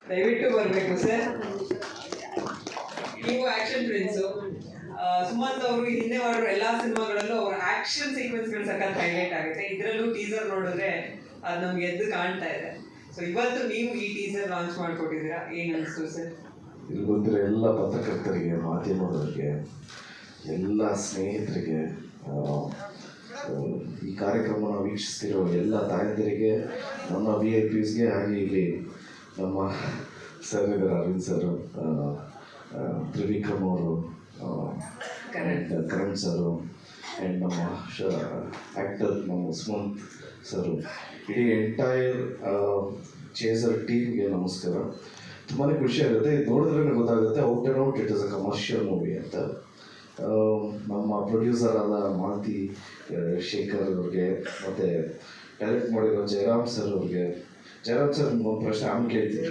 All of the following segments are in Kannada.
ದಯವಿಟ್ಟು ಬರಬೇಕು ಸರ್. ನೀವು ಆಕ್ಷನ್ ಪ್ರಿನ್ಸು. ಸುಮಂತ್ ಅವರು ಹಿಂದೆ ಮಾಡಿರೋ ಎಲ್ಲಾ ಸಿನಿಮಾಗಳಲ್ಲೂ ಅವರ ಆಕ್ಷನ್ ಸೀಕ್ವೆನ್ಸ್ಗಳು ಸಖತ್ ಹೈಲೈಟ್ ಆಗುತ್ತೆ. ಇದರಲ್ಲೂ ಟೀಸರ್ ನೋಡಿದ್ರೆ ಅದು ನಮ್ಗೆ ಎದ್ದು ಕಾಣ್ತಾ ಇದೆ. ಸೊ ಇವತ್ತು ನೀವು ಈ ಟೀಸರ್ ಲಾಂಚ್ ಮಾಡ್ಕೊಟ್ಟಿದ್ದೀರಾ, ಏನ್ ಅನಿಸ್ತು ಸರ್? ಇಲ್ಲಿ ಬಂದಿರೋ ಎಲ್ಲ ಪತ್ರಕರ್ತರಿಗೆ, ಮಾಧ್ಯಮದವರಿಗೆ, ಎಲ್ಲ ಸ್ನೇಹಿತರಿಗೆ, ಈ ಕಾರ್ಯಕ್ರಮನ ವೀಕ್ಷಿಸ್ತಿರೋ ಎಲ್ಲ ತಾಯಂದಿರಿಗೆ, ನಮ್ಮ VIPsಗೆ, ಹಾಗೆ ಇಲ್ಲಿ ನಮ್ಮ ಸರ್ ಇದ್ದಾರೆ, ಅರವಿಂದ್ ಸರ್, ತ್ರಿವಿಕ್ರಮ್ ಅವರು, ಕರಣ್ ಸರು, ಆ್ಯಂಡ್ ನಮ್ಮ ಆ್ಯಕ್ಟರ್ ನಮ್ಮ ಸುಮಂತ್ ಸರು, ಇಡೀ ಎಂಟೈರ್ ಚೇಸರ್ ಟೀಮ್ಗೆ ನಮಸ್ಕಾರ. ತುಂಬಾ ಖುಷಿ ಆಗುತ್ತೆ. ಇದು ನೋಡಿದ್ರೆ ಗೊತ್ತಾಗುತ್ತೆ out and out it is a commercial movie ಅಂತ. ನಮ್ಮ ಪ್ರೊಡ್ಯೂಸರ್ ಆದ ಮಾಲತಿ ಶೇಖರ್ ಅವ್ರಿಗೆ, ಮತ್ತು ಡೈರೆಕ್ಟ್ ಮಾಡಿರೋ ಜಯರಾಮ್ ಸರ್ ಅವ್ರಿಗೆ. ಜಯರಾಮ್ ಸರ್ ಒಂದು ಪ್ರಶ್ನೆ ಆಮೇಲೆ ಕೇಳ್ತೀನಿ.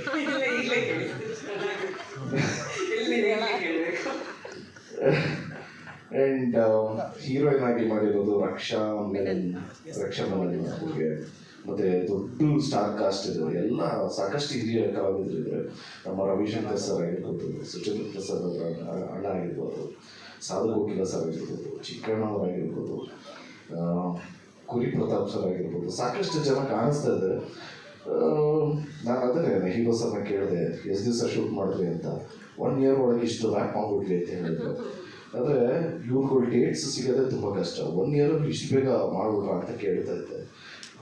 ಆ್ಯಂಡ್ ಹೀರೋಯಿನ್ ಆಗಿ ಮಾಡಿರೋದು ರಕ್ಷಾ ಮೆನನ್ ಅವ್ರಿಗೆ, ಮತ್ತು ದೊಡ್ಡ ಸ್ಟಾರ್ ಕಾಸ್ಟ್ ಇದೆ, ಎಲ್ಲ ಸಾಕಷ್ಟು ಹಿರಿಯ ಕಲಾವಿದರಿದ್ದಾರೆ. ನಮ್ಮ ರವಿಶಂಕರ್ ಸರ್ ಆಗಿರ್ಬೋದು, ಸುಚೇಂದ್ರ ಪ್ರಸಾದ್ ಅವರ ಅಣ್ಣ ಆಗಿರ್ಬೋದು, ಸಾಧು ಕೋಕಿಲ ಸರ್ ಆಗಿರ್ಬೋದು, ಚಿಕ್ಕಣ್ಣ ಅವರಾಗಿರ್ಬೋದು, ಕುರಿ ಪ್ರತಾಪ್ ಸರ್ ಆಗಿರ್ಬೋದು, ಸಾಕಷ್ಟು ಜನ ಕಾಣಿಸ್ತಾ ಇದೆ. ನಾನು ಅದನ್ನೇ ಹೀರೋಸನ್ನ ಕೇಳಿದೆ, ಎಷ್ಟು ದಿವಸ ಶೂಟ್ ಮಾಡಿದ್ರಿ ಅಂತ. 1 year ಒಳಗೆ ಇಷ್ಟು ರ್ಯಾಪ್ ಮಾಡ್ಬಿಟ್ರಿ ಅಂತ ಹೇಳಿದ್ರು. ಆದರೆ ಇವ್ರುಗಳು ಡೇಟ್ಸ್ ಸಿಗೋದೇ ತುಂಬ ಕಷ್ಟ. 1 year ಇಷ್ಟು ಬೇಗ ಮಾಡ್ಬಿಟ್ರ ಅಂತ ಕೇಳ್ತಾ ಇದ್ದೆ.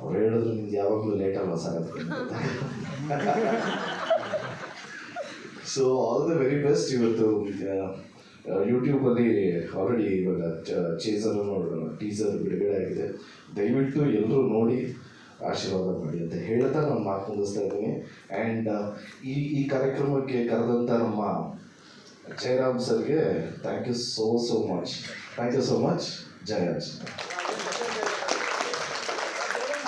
ಅವ್ರು ಹೇಳಿದ್ರು, ನಿಮ್ಗೆ ಯಾವಾಗಲೂ ಲೇಟ್ ಅಲ್ಲ ಸರ್ ಅಂತ. So all the very best. ಇವತ್ತು ಯೂಟ್ಯೂಬಲ್ಲಿ ಆಲ್ರೆಡಿ ಇವಾಗ ಚೇಸರ್ ಟೀಸರ್ ಬಿಡುಗಡೆ ಆಗಿದೆ. ದಯವಿಟ್ಟು ಎಲ್ಲರೂ ನೋಡಿ ಆಶೀರ್ವಾದ ಮಾಡಿ ಅಂತ ಹೇಳ್ತಾ ನಾನು ಮಾತು ಮುಗಿಸ್ತಾ ಇದ್ದೀನಿ. ಆ್ಯಂಡ್ ಈ ಕಾರ್ಯಕ್ರಮಕ್ಕೆ ಕರೆದಂಥ ನಮ್ಮ ಜಯರಾಮ್ ಸರ್ಗೆ thank you so much. Thank you so much. Jaya.